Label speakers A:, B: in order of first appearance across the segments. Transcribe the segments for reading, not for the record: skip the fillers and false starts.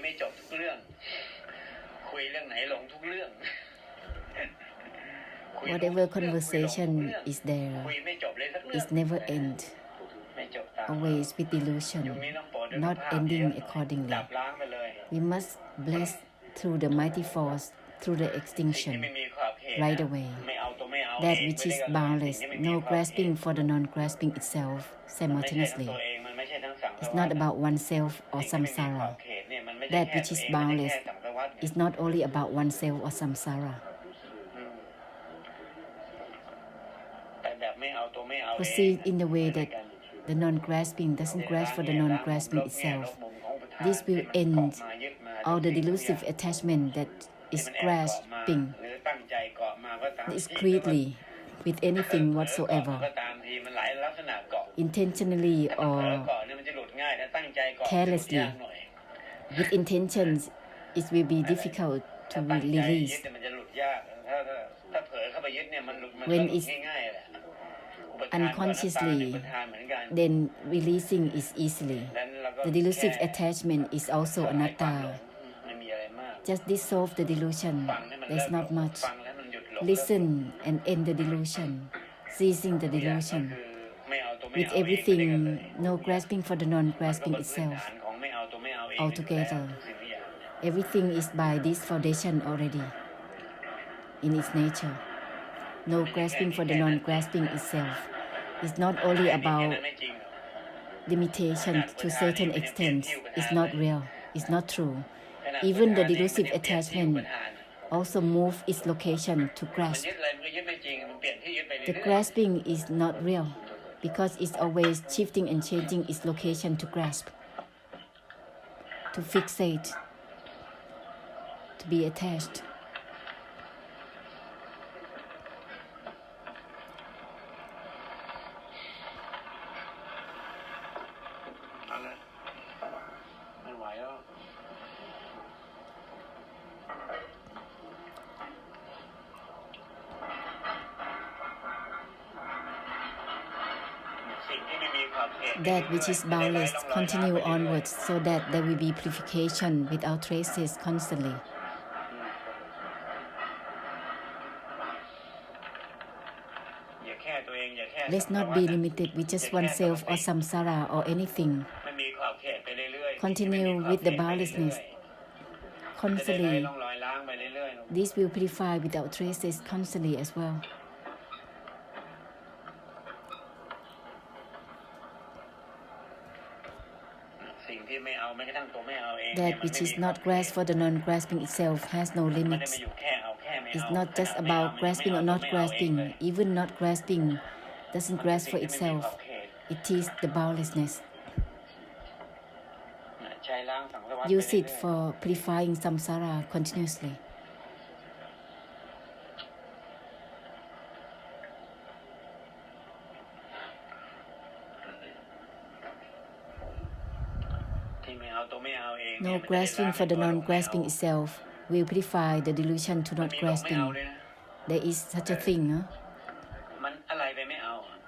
A: ไม่จบทุกเรื่องคุยเรื่องไหนหลงทุกเรื่อง
B: Whatever conversation is there is never end. Always with delusion, not ending accordingly. We must bless through the mighty force, through the extinction, right away. That which is boundless, no grasping for the non-grasping itself simultaneously. It's not about oneself or samsara. That which is boundless is not only about oneself or samsara. Proceed in the way that the non-grasping doesn't grasp for the non-grasping itself. This will end all the delusive attachment that is grasping discreetly with anything whatsoever, intentionally or carelessly. With intentions, it will be difficult to release. When it's unconsciously, then releasing is easily. The delusive attachment is also anatta. Just dissolve the delusion. There's not much. Listen and end the delusion, ceasing the delusion. With everything, no grasping for the non-grasping itself. Altogether, everything is by this foundation already, in its nature. No grasping for the non-grasping itself. It's not only about limitation to certain extent. It's not real. It's not true. Even the delusive attachment also move its location to grasp. The grasping is not real because it's always shifting and changing its location to grasp, to fixate, to be attached. That which is boundless continue onwards so that there will be purification without traces constantly. Let's not be limited with just oneself or samsara or anything. Continue with the boundlessness constantly. This will purify without traces constantly as well. That which is not grasped for the non-grasping itself has no limits. It's not just about grasping or not grasping. Even not grasping doesn't grasp for itself. It is the boundlessness. Use it for purifying samsara continuously. No grasping for the non-grasping itself will purify the delusion to not grasping. There is such a thing.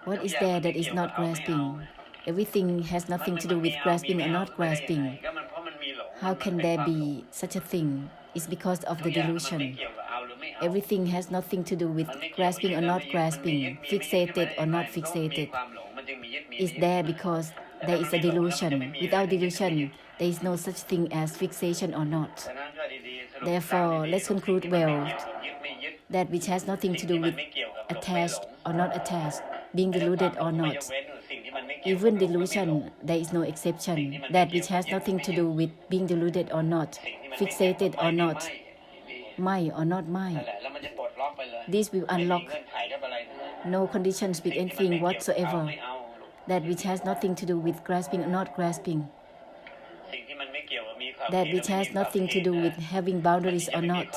B: What is there that is not grasping? Everything has nothing to do with grasping or not grasping. How can there be such a thing? It's because of the delusion. Everything has nothing to do with grasping or not grasping, fixated or not fixated. It's there because there is a delusion. Without delusion, there is no such thing as fixation or not. Therefore, let's conclude well that which has nothing to do with attached or not attached, being deluded or not. Even delusion, there is no exception. That which has nothing to do with being deluded or not, fixated or not, my or not my. This will unlock no conditions with anything whatsoever. That which has nothing to do with grasping or not grasping. That which has nothing to do with having boundaries or not,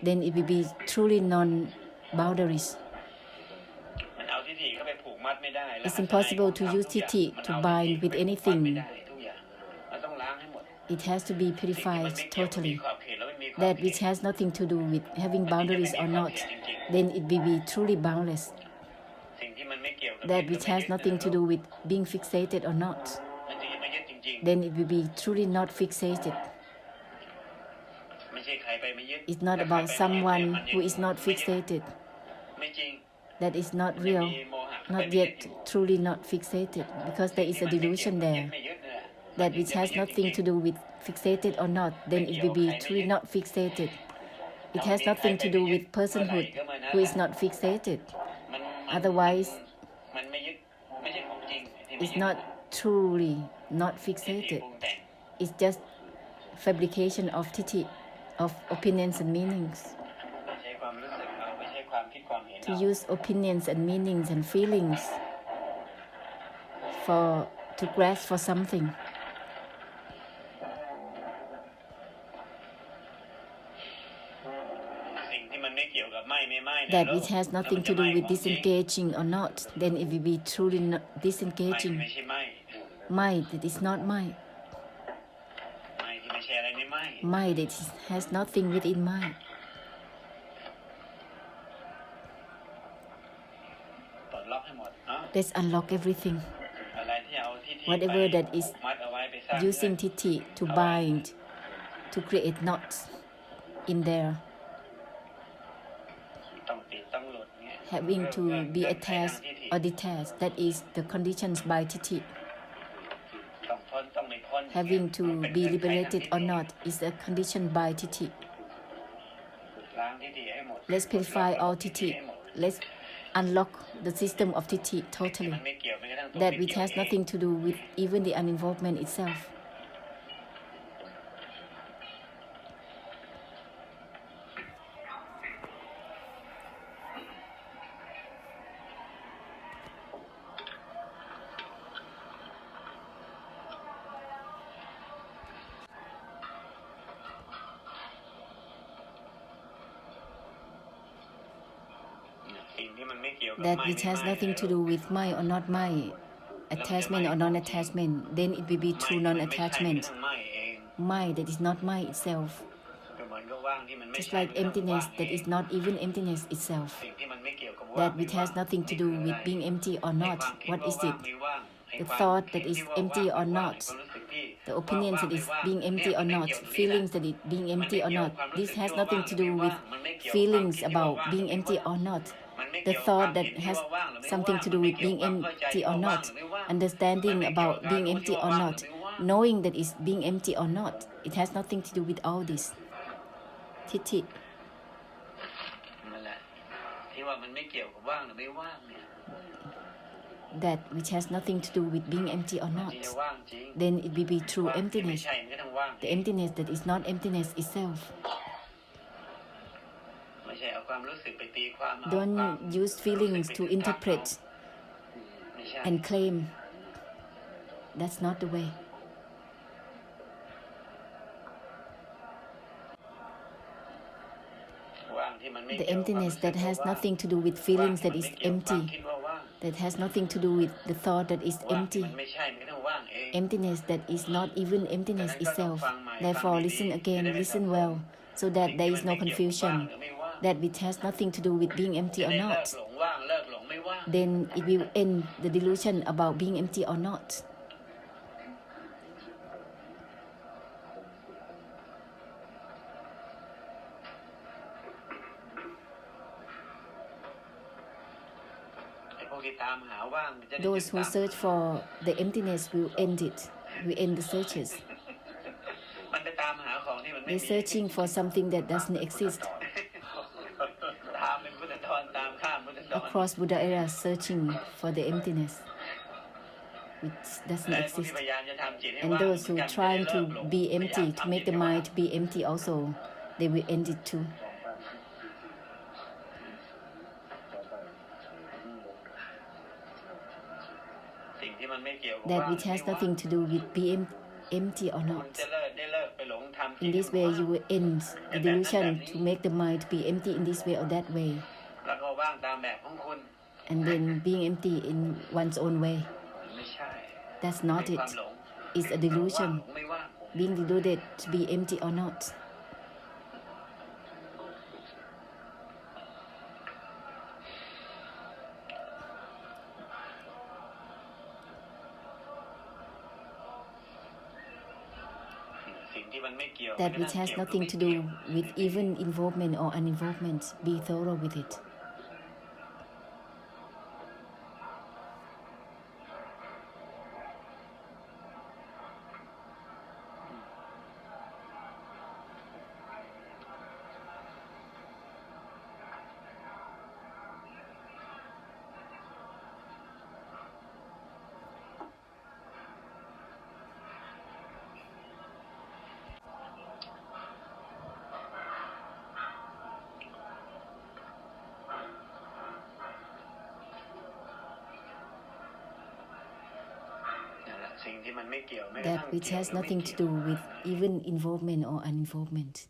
B: then it will be truly non-boundaries. It's impossible to use Thidthi to bind with anything. It has to be purified totally. That which has nothing to do with having boundaries or not, then it will be truly boundless. That which has nothing to do with being fixated or not, then it will be truly not fixated. It's not about someone who is not fixated. That is not real, not yet truly not fixated, because there is a delusion there. That which has nothing to do with fixated or not, then it will be truly not fixated. It has nothing to do with personhood who is not fixated. Otherwise, it's not truly not fixated. It's just fabrication of Thidthi, of opinions and meanings. To use opinions and meanings and feelings to grasp for something. That which has nothing to do with disengaging or not, then it will be truly not disengaging. That is not mind. Mind that has nothing within mind. Let's unlock everything. Whatever that is using Thidthi to bind, to create knots in there, having to be attached or detached, that is the conditions by Thidthi. Having to be liberated or not is a condition by Thidthi. Let's purify all Thidthi. Let's unlock the system of Thidthi totally. That which has nothing to do with even the uninvolvement itself. That which has nothing to do with mind or not mind, attachment or non-attachment, then it will be true non-attachment. Mind that is not mind itself. Just like emptiness that is not even emptiness itself. That which has nothing to do with being empty or not. What is it? The thought that is empty or not. The opinions that is being empty or not. Feelings that is being empty or not. This has nothing to do with feelings about being empty or not. The thought that has something to do with being empty or not, understanding about being empty or not, knowing that it's being empty or not, it has nothing to do with all this. Thidthi. That which has nothing to do with being empty or not, then it will be true emptiness. The emptiness that is not emptiness itself. Don't use feelings to interpret and claim. That's not the way. The emptiness that has nothing to do with feelings that is empty, that has nothing to do with the thought that is empty. Emptiness that is not even emptiness itself. Therefore, listen again, listen well, so that there is no confusion. That which has nothing to do with being empty or not, then it will end the delusion about being empty or not. Those who search for the emptiness will end it, will end the searches. They're searching for something that doesn't exist. Across Buddha era, searching for the emptiness which doesn't exist. And those who are trying to be empty, to make the mind to be empty also, they will end it too. That which has nothing to do with being empty or not. In this way, you will end the delusion to make the mind be empty in this way or that way. And then being empty in one's own way. That's not it. It's a delusion. Being deluded to be empty or not. that which has nothing to do with even involvement or uninvolvement. Be thorough with it. That which has nothing to do with even involvement or uninvolvement.